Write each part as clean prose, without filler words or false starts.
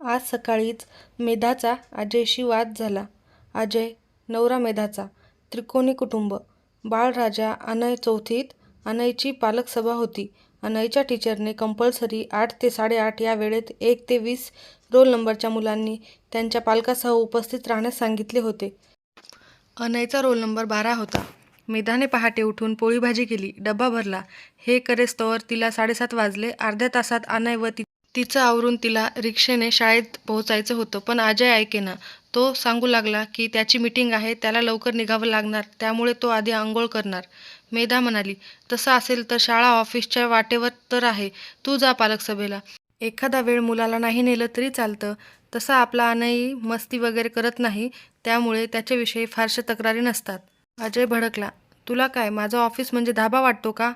आज सकाळीच मेधाचा अजयशी वाद झाला. अजय, नवरा मेधाचा, त्रिकोणी कुटुंब, बाळराजा, अनय चौथीत. अनयची पालक सभा होती. अनयच्या टीचरने कंपल्सरी 8 ते 8:30 या वेळेत 1 ते 20 रोल नंबरच्या मुलांनी त्यांच्या पालकासह उपस्थित राहण्यास सांगितले होते. अनयचा रोल नंबर 12 होता. मेधाने पहाटे उठून पोळी भाजी केली, डब्बा भरला. हे करेस्तोवर तिला 7:30 वाजले. अर्ध्या तासात अनय व तिचं आवरून तिला रिक्षेने शाळेत पोहोचायचं होतं. पण अजय ऐकेना. तो सांगू लागला की त्याची मीटिंग आहे, त्याला लवकर निघावं लागणार, त्यामुळे तो आधी आंघोळ करणार. मेधा म्हणाली, तसं असेल तर शाळा ऑफिसच्या वाटेवर तर आहे, तू जा पालक सभेला. एखादा वेळ मुलाला नाही नेलं तरी चालतं. तसा आपला अनयही मस्ती वगैरे करत नाही, त्यामुळे त्याच्याविषयी फारशा तक्रारी नसतात. अजय भडकला, तुला काय माझं ऑफिस म्हणजे धाबा वाटतो का?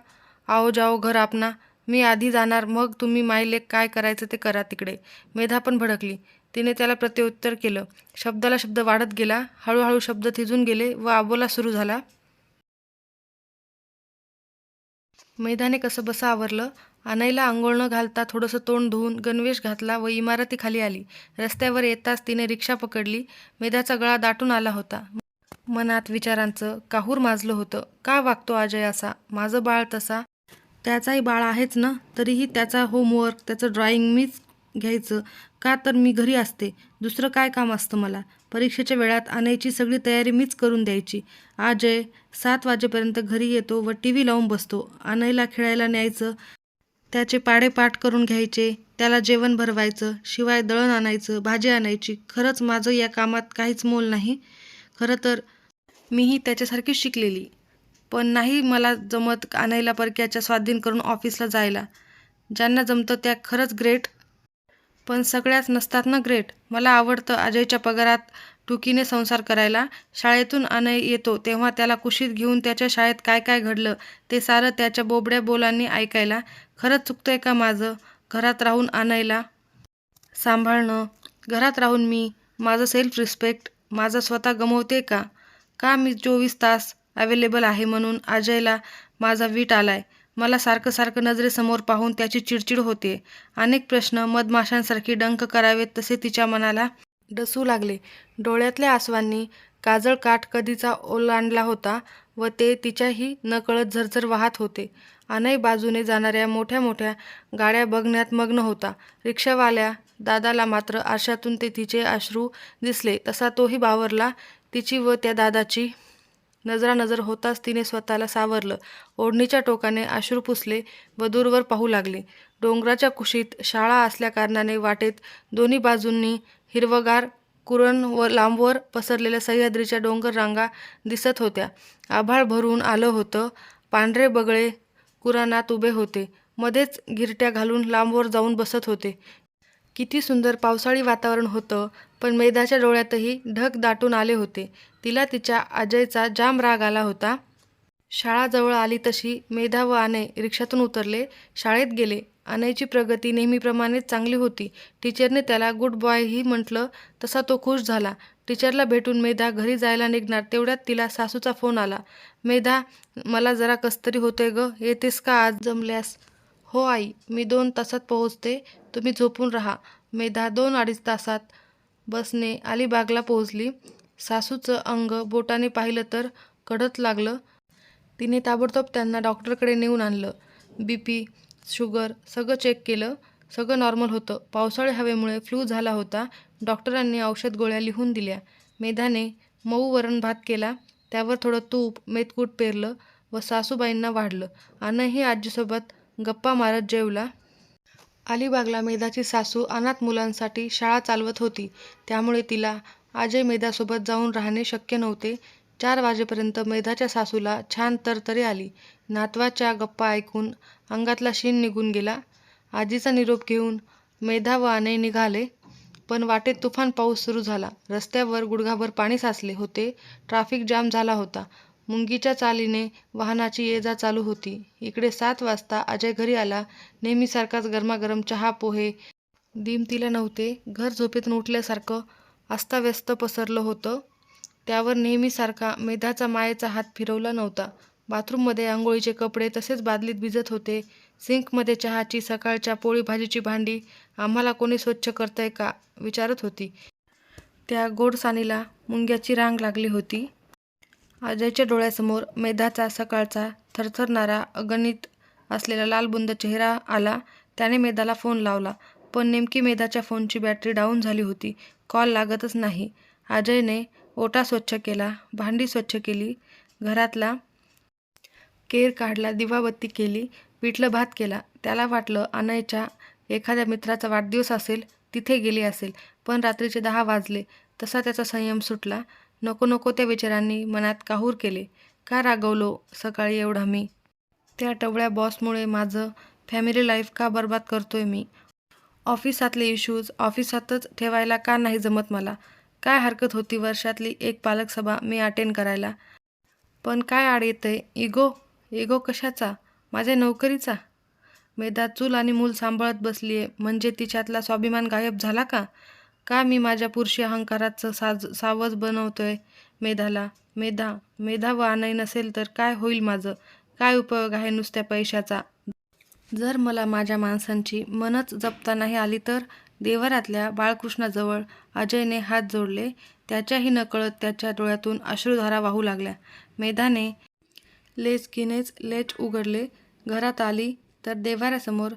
आओ जाओ घर आपना. मी आधी जाणार, मग तुम्ही मायलेक काय करायचं ते करा तिकडे. मेधा पण भडकली. तिने त्याला प्रत्युत्तर केलं. शब्दाला शब्द वाढत गेला. हळूहळू शब्द थिजून गेले व अबोला सुरू झाला. मेधाने कसं बसं आवरलं. अनयला आंघोळ न घालता थोडंसं तोंड धुवून गणवेश घातला व इमारतीखाली आली. रस्त्यावर येताच तिने रिक्षा पकडली. मेधाचा गळा दाटून आला होता. मनात विचारांचं काहूर माजलं होतं. का वागतो अजय असा? माझं बाळ तसा. त्याचाही बाळ आहेच ना. तरीही त्याचा होमवर्क, त्याचं ड्रॉइंग मीच घ्यायचं का? तर मी घरी असते. दुसरं काय काम असतं मला? परीक्षेच्या वेळात अनयची सगळी तयारी मीच करून द्यायची. अजय 7 वाजेपर्यंत घरी येतो व TV लावून बसतो. अनयला खेळायला न्यायचं, त्याचे पाढे पाठ करून घ्यायचे, त्याला जेवण भरवायचं, शिवाय दळण आणायचं, भाजी आणायची. खरंच माझं या कामात काहीच मोल नाही. खरं तर मीही त्याच्यासारखीच शिकलेली. पण नाही मला जमत अनयला परक्याच्या स्वाधीन करून ऑफिसला जायला. ज्यांना जमतं त्या खरंच ग्रेट. पण सगळ्याच नसतात ना ग्रेट. मला आवडतं अजयच्या पगारात टुकीने संसार करायला. शाळेतून अनय येतो तेव्हा त्याला कुशीत घेऊन त्याच्या शाळेत काय काय घडलं ते सारं त्याच्या बोबड्या बोलांनी ऐकायला. खरंच चुकतंय का माझं? घरात राहून अनयला सांभाळणं, घरात राहून मी माझं सेल्फ रिस्पेक्ट माझा स्वतः गमवते का? का मी 24 तास अवेलेबल आहे म्हणून अजयला माझा वीट आलाय? मला सारखं सारखं नजरेसमोर पाहून त्याची चिडचिड होते. अनेक प्रश्न मधमाशांसारखी डंक करावेत तसे तिच्या मनाला डसू लागले. डोळ्यातल्या आसवांनी काजळ काठ कधीचा ओलांडला होता व ते तिच्याही नकळत झरझर वाहत होते. अनय बाजूने जाणाऱ्या मोठ्या मोठ्या गाड्या बघण्यात मग्न होता. रिक्षावाल्या दादाला मात्र आरशातून ते तिचे अश्रू दिसले तसा तोही बावरला. तिची व त्या दादाची नजरानजर होताच तिने स्वतःला सावरलं. ओढणीच्या टोकाने अश्रू पुसले व दूरवर पाहू लागले. डोंगराच्या कुशीत शाळा असल्याकारणाने वाटेत दोन्ही बाजूंनी हिरवगार कुरण व लांबवर पसरलेल्या सह्याद्रीच्या डोंगर रांगा दिसत होत्या. आभाळ भरून आलं होतं. पांढरे बगळे कुराणात उभे होते. मध्येच घिरट्या घालून लांबवर जाऊन बसत होते. किती सुंदर पावसाळी वातावरण होतं. पण मेधाच्या डोळ्यातही ढग दाटून आले होते. तिला तिच्या अजयचा जाम राग आला होता. शाळा जवळ आली तशी मेधा व अनय रिक्षातून उतरले. शाळेत गेले. अनयची प्रगती नेहमीप्रमाणेच चांगली होती. टीचरने त्याला गुड बॉयही म्हटलं तसा तो खुश झाला. टीचरला भेटून मेधा घरी जायला निघणार तेवढ्यात तिला सासूचा फोन आला. मेधा, मला जरा कसतरी होतंय ग, येतेस का आज जमल्यास? हो आई, मी 2 तासात पोहोचते, तुम्ही झोपून राहा. मेधा 2-2.5 तासात बसने अलिबागला पोहोचली. सासूचं अंग बोटाने पाहिलं तर कडत लागलं. तिने ताबडतोब त्यांना डॉक्टरकडे नेऊन आणलं. BP, शुगर सगळं चेक केलं. सगळं नॉर्मल होतं. पावसाळी हवेमुळे फ्लू झाला होता. डॉक्टरांनी औषध गोळ्या लिहून दिल्या. मेधाने मऊ वरण भात केला. त्यावर थोडं तूप, मेथकूट पेरलं व सासूबाईंना वाढलं. अनयही आजीसोबत गप्पा मारत जेवला. अलिबागला मेधाची सासू अनाथ मुलांसाठी शाळा चालवत होती, त्यामुळे तिला अजय मेधासोबत जाऊन राहणे शक्य नव्हते. 4 वाजेपर्यंत मेधाच्या सासूला छान तरतरी आली. नातवाच्या गप्पा ऐकून अंगातला शीण निघून गेला. आजीचा निरोप घेऊन मेधा व अनय निघाले. पण वाटेत तुफान पाऊस सुरू झाला. रस्त्यावर गुडघाभर पाणी साचले होते. ट्रॅफिक जाम झाला होता. मुंगीच्या चालीने वाहनाची ये-जा चालू होती. इकडे 7 वाजता अजय घरी आला. नेहमीसारखाच गरमागरम चहा पोहे दिमतीला नव्हते. घर झोपेतून उठल्यासारखं अस्ताव्यस्त पसरलं होतं. त्यावर नेहमीसारखा मेधाचा मायेचा हात फिरवला नव्हता. बाथरूममध्ये आंघोळीचे कपडे तसेच बादलीत भिजत होते. सिंकमध्ये चहाची, सकाळच्या पोळी भाजीची भांडी आम्हाला कोणी स्वच्छ करतंय का विचारत होती. त्या गोडसानीला मुंग्याची रांग लागली होती. अजयच्या डोळ्यासमोर मेधाचा सकाळचा थरथरणारा अगणित असलेला लालबुंद चेहरा आला. त्याने मेधाला फोन लावला, पण नेमकी मेधाच्या फोनची बॅटरी डाऊन झाली होती. कॉल लागतच नाही. अजयने ओटा स्वच्छ केला, भांडी स्वच्छ केली, घरातला केर काढला, दिवाबत्ती केली, पिठलं भात केला. त्याला वाटलं अनयच्या एखाद्या मित्राचा वाढदिवस असेल, तिथे गेली असेल. पण रात्रीचे 10 वाजले. तसा त्याचा संयम सुटला. नको नको त्या विचारांनी मनात काहूर केले. का रागवलो सकाळी एवढा मी? त्या टवळ्या बॉसमुळे माझं फॅमिली लाईफ का बरबाद करतोय मी? ऑफिसातले इश्यूज ऑफिसातच ठेवायला का नाही जमत मला? काय हरकत होती वर्षातली एक पालक सभा मी अटेंड करायला? पण काय आड येतंय? इगो? इगो कशाचा? माझ्या नोकरीचा? मेधा चूल आणि मूल सांभाळत बसलीये म्हणजे तिच्यातला स्वाभिमान गायब झाला का? का मी माझ्या पुरुषी अहंकाराचं सावज बनवतोय मेधाला? मेधा मेधा व अनय नसेल तर काय होईल माझं? काय उपयोग आहे नुसत्या पैशाचा? जर मला माझ्या माणसांची मनच जपता नाही आली तर? देव्हाऱ्यातल्या बाळकृष्णाजवळ अजयने हात जोडले. त्याच्याही नकळत त्याच्या डोळ्यातून अश्रुधारा वाहू लागल्या. मेधाने लेचकीनेच लेच उघडले. घरात आली तर देव्हाऱ्यासमोर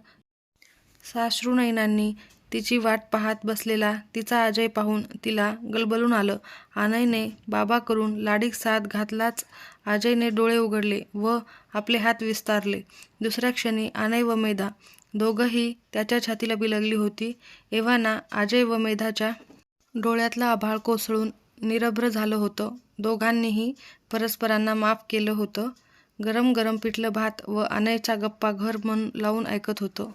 साश्रुनयनांनी तिची वाट पाहत बसलेला तिचा अजय पाहून तिला गलबलून आलं. अनयने बाबा करून लाडीक साद घातलाच. अजयने डोळे उघडले व आपले हात विस्तारले. दुसऱ्या क्षणी अनय व मेधा दोघंही त्याच्या छातीला बिलगली होती. एव्हाना अजय व मेधाच्या डोळ्यातलं आभाळ कोसळून निरभ्र झालं होतं. दोघांनीही परस्परांना माफ केलं होतं. गरम गरम पिठलं भात व अनयच्या गप्पा घर मन लावून ऐकत होतं.